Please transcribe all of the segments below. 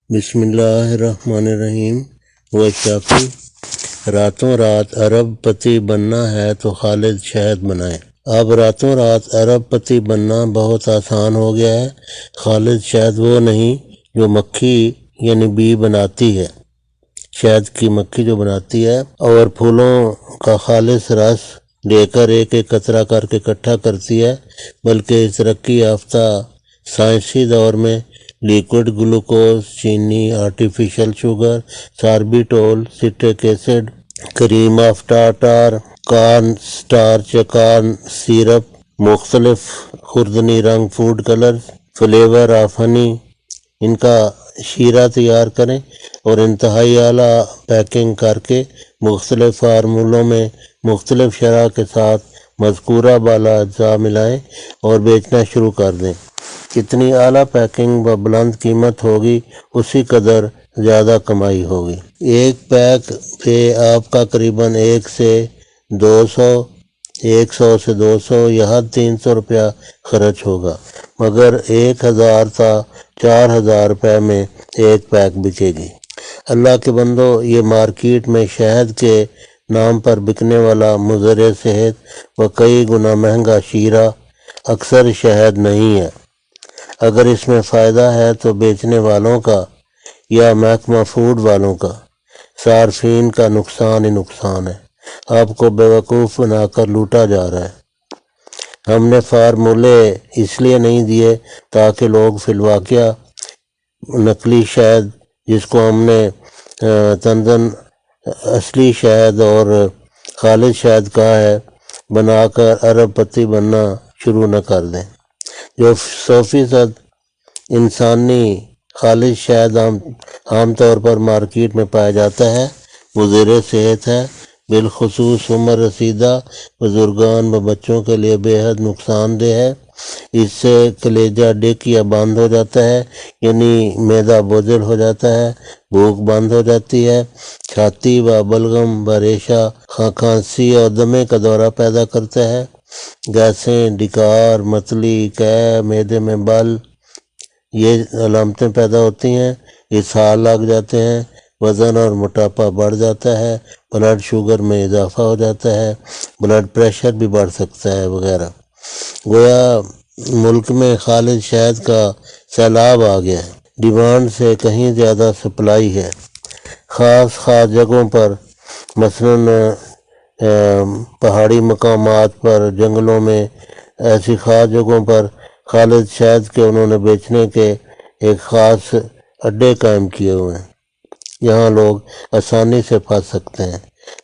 بسم اللہ الرحمن الرحیم۔ وہ شافی، راتوں رات ارب پتی بننا ہے تو خالد شہد بنائیں۔ اب راتوں رات ارب پتی بننا بہت آسان ہو گیا ہے۔ خالد شہد وہ نہیں جو مکھی یعنی بی بناتی ہے، شہد کی مکھی جو بناتی ہے اور پھولوں کا خالص رس لے کر ایک ایک قطرہ کر کے اکٹھا کرتی ہے، بلکہ اس ترقی یافتہ سائنسی دور میں لیکوڈ گلوکوز، چینی، artificial sugar, sorbitol, citric acid, cream of tartar, corn starch یا کارن سیرپ، مختلف خوردنی رنگ، food colour, flavour of honey, ان کا شیرہ تیار کریں اور انتہائی اعلیٰ پیکنگ کر کے مختلف فارمولوں میں مختلف شرح کے ساتھ مذکورہ بالا اجزاء ملائیں اور بیچنا شروع کر دیں۔ جتنی اعلیٰ پیکنگ و بلند قیمت ہوگی اسی قدر زیادہ کمائی ہوگی۔ ایک پیک پہ آپ کا قریباً 100 سے 200 یا 300 روپیہ خرچ ہوگا، مگر 1000 تا 4000 روپے میں ایک پیک بکے گی۔ اللہ کے بندو، یہ مارکیٹ میں شہد کے نام پر بکنے والا مضر صحت و کئی گنا مہنگا شیرہ اکثر شہد نہیں ہے۔ اگر اس میں فائدہ ہے تو بیچنے والوں کا یا محکمہ فوڈ والوں کا، صارفین کا نقصان ہی نقصان ہے۔ آپ کو بیوقوف بنا کر لوٹا جا رہا ہے۔ ہم نے فارمولے اس لیے نہیں دیے تاکہ لوگ فی الواقعہ نقلی شہد، جس کو ہم نے تندن اصلی شہد اور خالص شہد کہا ہے، بنا کر ارب پتی بننا شروع نہ کر دیں۔ جو 100% انسانی خالص شہد عام طور پر مارکیٹ میں پایا جاتا ہے، مضر صحت ہے، بالخصوص عمر رسیدہ بزرگان و بچوں کے لیے بے حد نقصان دہ ہے۔ اس سے کلیجہ ڈک یا بند ہو جاتا ہے، یعنی معدہ بوجھل ہو جاتا ہے، بھوک بند ہو جاتی ہے، چھاتی و بلغم و ریشہ کھانسی اور دمے کا دورہ پیدا کرتا ہے، گیسیں، ڈکار، متلی، قے، معدے میں بل، یہ علامتیں پیدا ہوتی ہیں، اسہال لگ جاتے ہیں، وزن اور موٹاپا بڑھ جاتا ہے، بلڈ شوگر میں اضافہ ہو جاتا ہے، بلڈ پریشر بھی بڑھ سکتا ہے وغیرہ۔ گویا ملک میں خالص شہد کا سیلاب آ گیا ہے۔ ڈیمانڈ سے کہیں زیادہ سپلائی ہے۔ خاص جگہوں پر، مثلاً پہاڑی مقامات پر، جنگلوں میں، ایسی خاص جگہوں پر خالص شہد کے انہوں نے بیچنے کے ایک خاص اڈے قائم کیے ہوئے ہیں۔ یہاں لوگ آسانی سے پھنس سکتے ہیں۔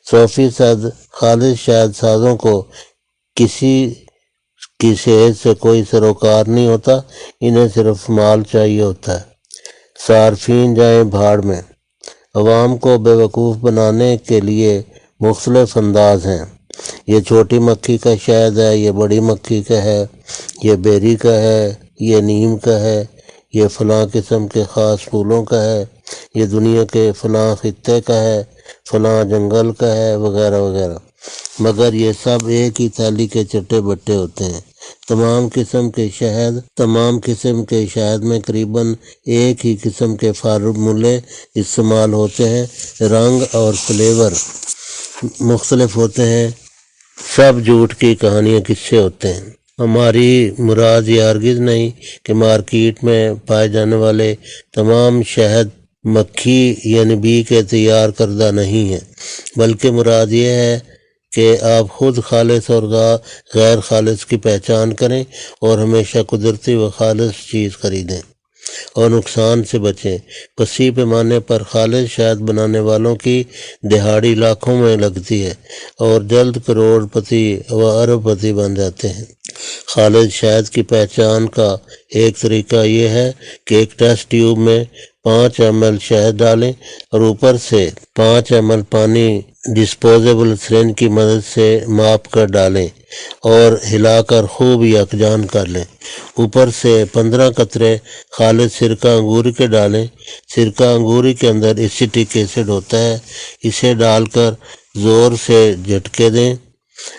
100% خالص شہد سازوں کو کسی کی صحت سے کوئی سروکار نہیں ہوتا، انہیں صرف مال چاہیے ہوتا ہے۔ صارفین جائیں بھاڑ میں۔ عوام کو بیوقوف بنانے کے لیے مختلف انداز ہیں۔ یہ چھوٹی مکھی کا شہد ہے، یہ بڑی مکھی کا ہے، یہ بیری کا ہے، یہ نیم کا ہے، یہ فلاں قسم کے خاص پھولوں کا ہے، یہ دنیا کے فلاں خطے کا ہے، فلاں جنگل کا ہے، وغیرہ وغیرہ، مگر یہ سب ایک ہی تھیلی کے چٹے بٹے ہوتے ہیں۔ تمام قسم کے شہد میں قریباً ایک ہی قسم کے فارمولے استعمال ہوتے ہیں، رنگ اور فلیور مختلف ہوتے ہیں، سب جھوٹ کی کہانیاں قصے ہوتے ہیں۔ ہماری مراد یہ ہرگز نہیں کہ مارکیٹ میں پائے جانے والے تمام شہد مکھی یعنی بی کے تیار کردہ نہیں ہیں، بلکہ مراد یہ ہے کہ آپ خود خالص اور غیر خالص کی پہچان کریں اور ہمیشہ قدرتی و خالص چیز خریدیں اور نقصان سے بچیں۔ وسیع پیمانے پر خالص شہد بنانے والوں کی دہاڑی لاکھوں میں لگتی ہے اور جلد کروڑ پتی و ارب پتی بن جاتے ہیں۔ خالص شہد کی پہچان کا ایک طریقہ یہ ہے کہ ایک ٹیسٹ ٹیوب میں 5 ml شہد ڈالیں اور اوپر سے 5 ml پانی ڈسپوزیبل سرنج کی مدد سے ماپ کر ڈالیں اور ہلا کر خوب یکجان کر لیں۔ اوپر سے 15 قطرے خالص سرکہ انگوری کے ڈالیں۔ سرکہ انگوری کے اندر اسیٹک ایسڈ ہوتا ہے، اسے ڈال کر زور سے جھٹکے دیں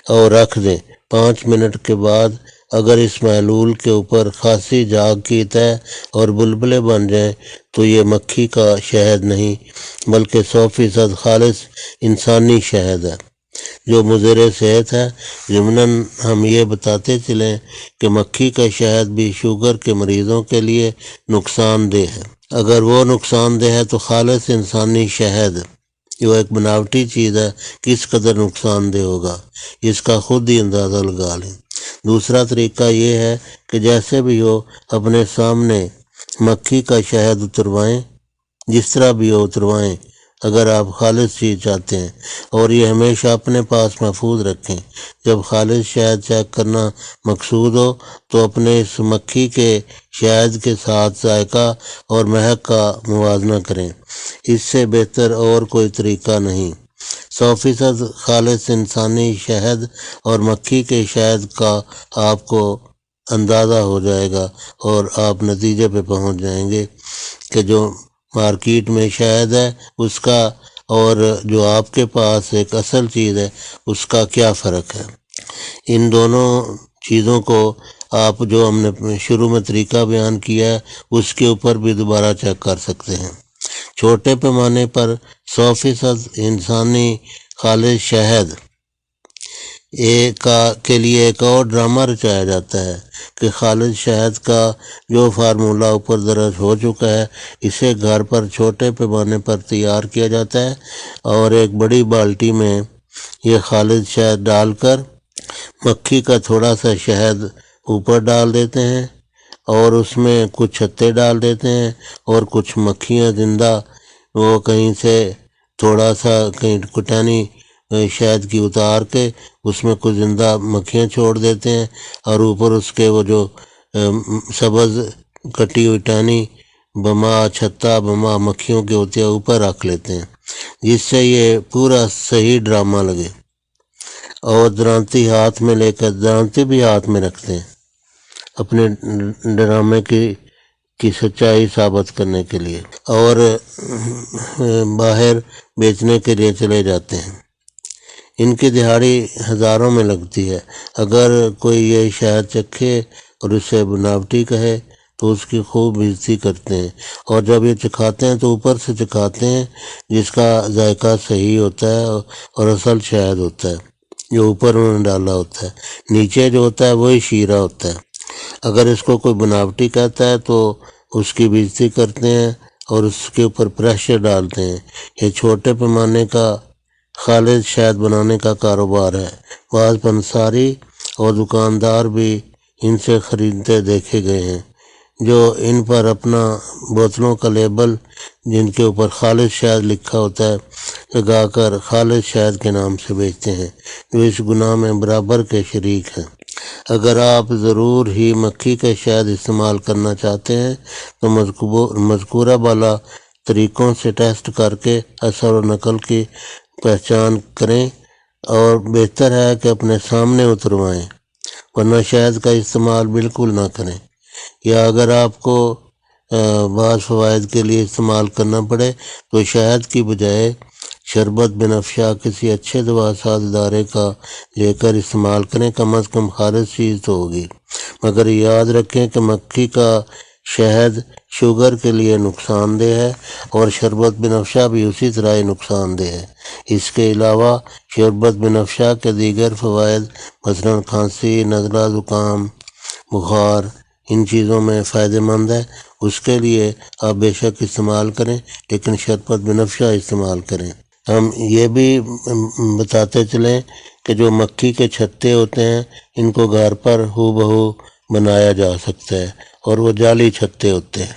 اور رکھ دیں۔ 5 منٹ کے بعد اگر اس محلول کے اوپر خاصی جاگ کی تہ اور بلبلے بن جائیں تو یہ مکھی کا شہد نہیں بلکہ 100% خالص انسانی شہد ہے جو مضر صحت ہے۔ ضمناً ہم یہ بتاتے چلیں کہ مکھی کا شہد بھی شوگر کے مریضوں کے لیے نقصان دہ ہے۔ اگر وہ نقصان دہ ہے تو خالص انسانی شہد جو ایک بناوٹی چیز ہے کس قدر نقصان دہ ہوگا، اس کا خود ہی اندازہ لگا لیں۔ دوسرا طریقہ یہ ہے کہ جیسے بھی ہو اپنے سامنے مکھی کا شہد اتروائیں، جس طرح بھی ہو اتروائیں اگر آپ خالص چیز چاہتے ہیں، اور یہ ہمیشہ اپنے پاس محفوظ رکھیں۔ جب خالص شہد چیک کرنا مقصود ہو تو اپنے اس مکھی کے شہد کے ساتھ ذائقہ اور مہک کا موازنہ کریں، اس سے بہتر اور کوئی طریقہ نہیں۔ 100% خالص انسانی شہد اور مکھی کے شہد کا آپ کو اندازہ ہو جائے گا اور آپ نتیجے پہ پہنچ جائیں گے کہ جو مارکیٹ میں شہد ہے اس کا اور جو آپ کے پاس ایک اصل چیز ہے اس کا کیا فرق ہے۔ ان دونوں چیزوں کو آپ جو ہم نے شروع میں طریقہ بیان کیا ہے اس کے اوپر بھی دوبارہ چیک کر سکتے ہیں۔ چھوٹے پیمانے پر 100% انسانی خالص شہد کے لیے ایک اور ڈرامہ رچایا جاتا ہے کہ خالص شہد کا جو فارمولہ اوپر درج ہو چکا ہے اسے گھر پر چھوٹے پیمانے پر تیار کیا جاتا ہے، اور ایک بڑی بالٹی میں یہ خالص شہد ڈال کر مکھی کا تھوڑا سا شہد اوپر ڈال دیتے ہیں اور اس میں کچھ چھتے ڈال دیتے ہیں اور کچھ مکھیاں زندہ وہ کہیں سے تھوڑا سا کہیں کٹانی شہد کی اتار کے اس میں کچھ زندہ مکھیاں چھوڑ دیتے ہیں، اور اوپر اس کے وہ جو سبز کٹی ہوئی ٹہنی بما چھتا بما مکھیوں کے ہوتے ہیں اوپر رکھ لیتے ہیں، جس سے یہ پورا صحیح ڈرامہ لگے۔ اور درانتی ہاتھ میں لے کر درانتی بھی ہاتھ میں رکھتے ہیں اپنے ڈرامے کی سچائی ثابت کرنے کے لیے، اور باہر بیچنے کے لیے چلے جاتے ہیں۔ ان کی دہاڑی ہزاروں میں لگتی ہے۔ اگر کوئی یہ شہد چکھے اور اسے بناوٹی کہے تو اس کی خوب بےعزتی کرتے ہیں، اور جب یہ چکھاتے ہیں تو اوپر سے چکھاتے ہیں جس کا ذائقہ صحیح ہوتا ہے اور اصل شہد ہوتا ہے جو اوپر انہوں نے ڈالا ہوتا ہے، نیچے جو ہوتا ہے وہی شیرہ ہوتا ہے۔ اگر اس کو کوئی بناوٹی کہتا ہے تو اس کی بےعزتی کرتے ہیں اور اس کے اوپر پریشر ڈالتے ہیں۔ یہ چھوٹے پیمانے کا خالص شہد بنانے کا کاروبار ہے۔ بعض پنساری اور دکاندار بھی ان سے خریدتے دیکھے گئے ہیں جو ان پر اپنا بوتلوں کا لیبل جن کے اوپر خالص شہد لکھا ہوتا ہے لگا کر خالص شہد کے نام سے بیچتے ہیں، جو اس گناہ میں برابر کے شریک ہیں۔ اگر آپ ضرور ہی مکھی کا شہد استعمال کرنا چاہتے ہیں تو مذکورہ بالا طریقوں سے ٹیسٹ کر کے اثر و نقل کی پہچان کریں، اور بہتر ہے کہ اپنے سامنے اتروائیں، ورنہ شہد کا استعمال بالکل نہ کریں، یا اگر آپ کو بعض فوائد کے لیے استعمال کرنا پڑے تو شہد کی بجائے شربت بنفشہ کسی اچھے دوا ساز ادارے کا لے کر استعمال کریں، کم از کم خالص چیز تو ہوگی۔ مگر یاد رکھیں کہ مکھی کا شہد شوگر کے لیے نقصان دہ ہے اور شربت بنفشہ بھی اسی طرح ہی نقصان دہ ہے۔ اس کے علاوہ شربت بنفشہ کے دیگر فوائد مثلاً کھانسی، نزلہ، زکام، بخار ان چیزوں میں فائدہ مند ہے، اس کے لیے آپ بے شک استعمال کریں، لیکن شربت بنفشہ استعمال کریں۔ ہم یہ بھی بتاتے چلیں کہ جو مکھی کے چھتے ہوتے ہیں ان کو گھر پر ہو بہو بنایا جا سکتا ہے، اور وہ جعلی چھتے ہوتے ہیں۔